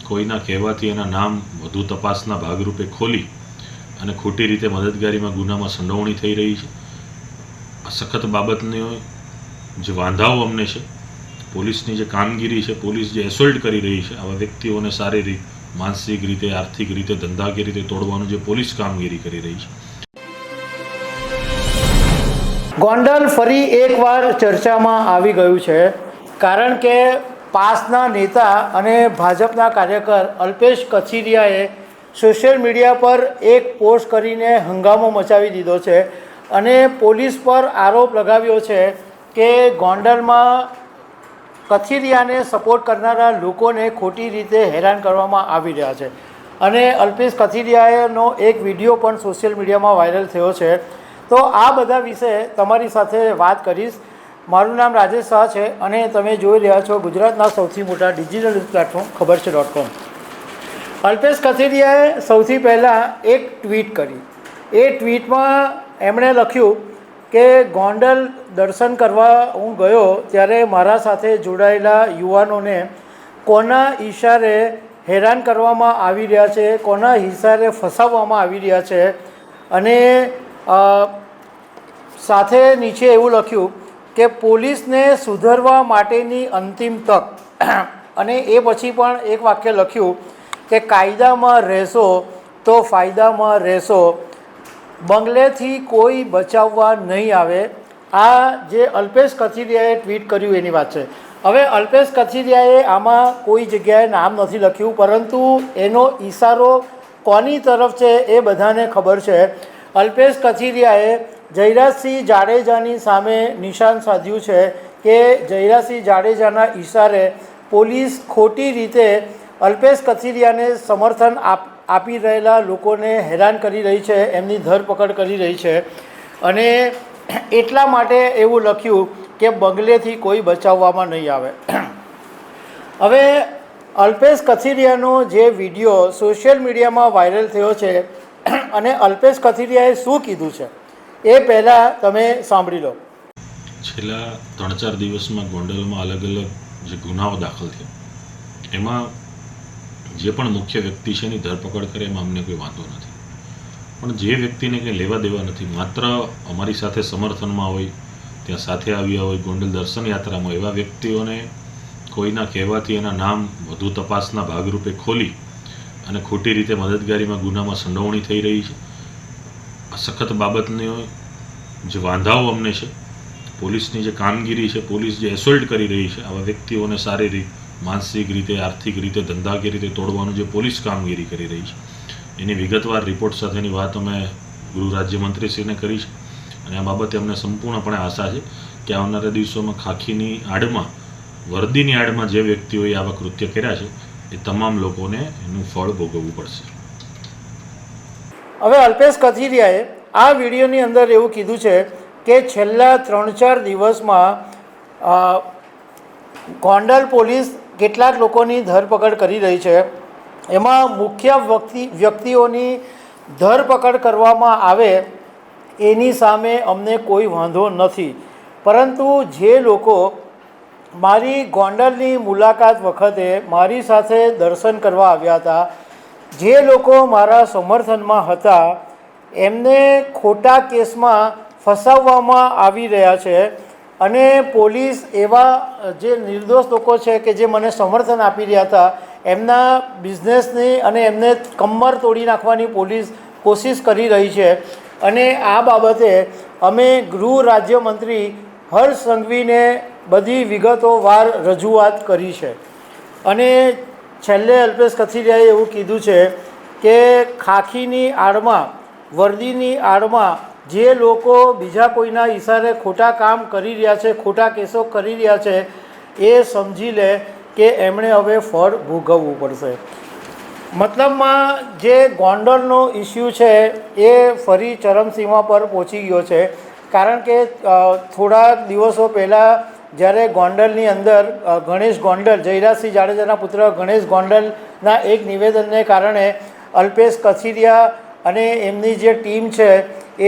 કોઈના કહેવાથી એના નામ વધુ તપાસના ભાગરૂપે ખોલી અને ખોટી રીતે મદદગારીમાં ગુનામાં સંડોવણી થઈ રહી છે. આ સખત બાબતની જે વાંધાઓ અમને છે, પોલીસની જે કામગીરી છે, પોલીસ જે એસોલ્ટ કરી રહી છે આવા વ્યક્તિઓને શારીરિક, માનસિક રીતે, આર્થિક રીતે, ધંધાકીય રીતે તોડવાનું જે પોલીસ કામગીરી કરી રહી છે. ગોંડલ ફરી એકવાર ચર્ચામાં આવી ગયું છે, કારણ કે પાસના નેતા અને ભાજપના કાર્યકર અલ્પેશ કથિરિયાએ સોશિયલ મીડિયા પર એક પોસ્ટ કરીને હંગામો મચાવી દીધો છે અને પોલીસ પર આરોપ લગાવ્યો છે કે ગોંડલમાં કથિરિયાને સપોર્ટ કરનારા લોકોને ખોટી રીતે હેરાન કરવામાં આવી રહ્યા છે. અને અલ્પેશ કથિરિયાનો એક વિડીયો પણ સોશિયલ મીડિયામાં વાયરલ થયો છે. તો આ બધા વિશે તમારી સાથે વાત કરીશ. મારું નામ રાજેશ શાહ છે અને તમે જોઈ રહ્યા છો ગુજરાતના સૌથી મોટા ડિજિટલ પ્લેટફોર્મ ખબરછે.com. અલ્પેશ કથિરિયાએ સૌથી પહેલાં એક ટ્વીટ કરી. એ ટ્વીટમાં એમણે લખ્યું કે ગોંડલ દર્શન કરવા હું ગયો ત્યારે મારા સાથે જોડાયેલા યુવાનોને કોના ઈશારે હેરાન કરવામાં આવી રહ્યા છે, કોના ઈશારે ફસાવવામાં આવી રહ્યા છે, અને સાથે નીચે એવું લખ્યું કે પોલીસને સુધરવા માટેની અંતિમ તક. અને એ પછી પણ એક વાક્ય લખ્યું કે કાયદામાં રહેશો તો ફાયદામાં રહેશો, બંગલેથી કોઈ બચાવવા નહીં આવે. આ જે અલ્પેશ કથિરિયાએ ટ્વીટ કર્યું એની વાત છે. હવે અલ્પેશ કથિરિયાએ આમાં કોઈ જગ્યાએ નામ નથી લખ્યું, પરંતુ એનો ઈશારો કોની તરફ છે એ બધાને ખબર છે. અલ્પેશ કથિરિયાએ જયરાજસિંહ જાડેજાની સામે નિશાન સાધ્યું છે કે જયરાજસિંહ જાડેજાના ઈશારે પોલીસ ખોટી રીતે અલ્પેશ કથિરિયાને સમર્થન આપી રહેલા લોકોને હેરાન કરી રહી છે, એમની ધરપકડ કરી રહી છે. અને એટલા માટે એવું લખ્યું કે બંગલેથી કોઈ બચાવવામાં નહીં આવે. હવે અલ્પેશ કથિરિયાનો જે વિડીયો સોશિયલ મીડિયામાં વાયરલ થયો છે અને અલ્પેશ કથિરિયાએ શું કીધું છે એ પહેલાં તમે સાંભળી લો. છેલ્લા 3-4 દિવસમાં ગોંડલમાં અલગ અલગ જે ગુનાઓ દાખલ થયા એમાં જે પણ મુખ્ય વ્યક્તિ છે એની ધરપકડ કરે એમાં અમને કોઈ વાંધો નથી, પણ જે વ્યક્તિને કંઈ લેવા દેવા નથી, માત્ર અમારી સાથે સમર્થનમાં હોય, ત્યાં સાથે આવ્યા હોય, ગોંડલ દર્શન યાત્રામાં, એવા વ્યક્તિઓને કોઈના કહેવાથી એના નામ વધુ તપાસના ભાગરૂપે ખોલી અને ખોટી રીતે મદદગારીમાં ગુનામાં સંડોવણી થઈ રહી છે. આ સખત બાબતની જે વાંધાઓ અમને છે, પોલીસની જે કામગીરી છે, પોલીસ જે એસોલ્ટ કરી રહી છે આવા વ્યક્તિઓને શારીરિક, માનસિક રીતે, આર્થિક રીતે, ધંધાકીય રીતે તોડવાનું જે પોલીસ કામગીરી કરી રહી છે એની વિગતવાર રિપોર્ટ સાથેની વાત અમે ગૃહ રાજ્યમંત્રીશ્રીને કરી છે. અને આ બાબતે અમને સંપૂર્ણપણે આશા છે કે આવનારા દિવસોમાં ખાખીની આડમાં, વર્દીની આડમાં જે વ્યક્તિઓએ આવા કૃત્ય કર્યા છે એ તમામ લોકોને એનું ફળ ભોગવવું પડશે. હવે અલ્પેશ કથિરિયાએ આ વિડીયોની અંદર એવું કીધું છે કે છેલ્લા 3-4 દિવસમાં ગોંડલ પોલીસ કેટલાક લોકોની ધરપકડ કરી રહી છે. એમાં મુખ્ય વ્યક્તિઓની ધરપકડ કરવામાં આવે એની સામે અમને કોઈ વાંધો નથી, પરંતુ જે લોકો મારી ગોંડલની મુલાકાત વખતે મારી સાથે દર્શન કરવા આવ્યા હતા, જે લોકો મારા સમર્થનમાં હતા, એમને ખોટા કેસમાં ફસાવવામાં આવી રહ્યા છે. અને પોલીસ એવા જે નિર્દોષ લોકો છે કે જે મને સમર્થન આપી રહ્યા હતા એમના બિઝનેસની અને એમને કમર તોડી નાખવાની પોલીસ કોશિશ કરી રહી છે. અને આ બાબતે અમે ગૃહ રાજ્યમંત્રી હર્ષ સંઘવીને બધી વિગતોવાર રજૂઆત કરી છે. અને છેલ્લે અલ્પેશ કથિરિયાએ એવું કીધું છે કે ખાખીની આડમાં, વર્દીની આડમાં જે લોકો બીજા કોઈના ઈશારે ખોટા કામ કરી રહ્યા છે, ખોટા કેસો કરી રહ્યા છે, એ સમજી લે કે એમણે હવે ફળ ભોગવવું પડશે. મતલબમાં જે ગોંડલનો ઇસ્યુ છે એ ફરી ચરમસીમા પર પહોંચી ગયો છે. કારણ કે થોડા દિવસો પહેલાં જ્યારે ગોંડલની અંદર ગણેશ ગોંડલ, જયરાજસિંહ જાડેજાના પુત્ર ગણેશ ગોંડલના એક નિવેદનને કારણે અલ્પેશ કથિરિયા અને એમની જે ટીમ છે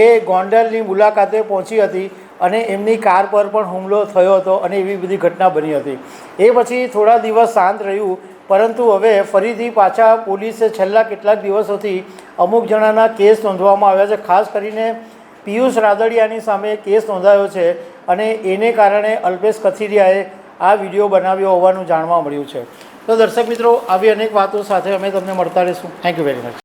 એ ગોંડલની મુલાકાતે પહોંચી હતી અને એમની કાર પર પણ હુમલો થયો હતો અને એવી બધી ઘટના બની હતી. એ પછી થોડા દિવસ શાંત રહ્યું, પરંતુ હવે ફરીથી પાછા પોલીસે છેલ્લા કેટલાક દિવસોથી અમુક જણાના કેસ નોંધવામાં આવ્યા છે. ખાસ કરીને પિયુષ રાદડિયાની સામે કેસ નોંધાયો છે અને એને કારણે અલ્પેશ કથિરિયાએ આ વિડીયો બનાવ્યો હોવાનું જાણવા મળ્યું છે. તો દર્શક મિત્રો, આવી અનેક વાતો સાથે અમે તમને મળતા રહીશું. Thank you very much.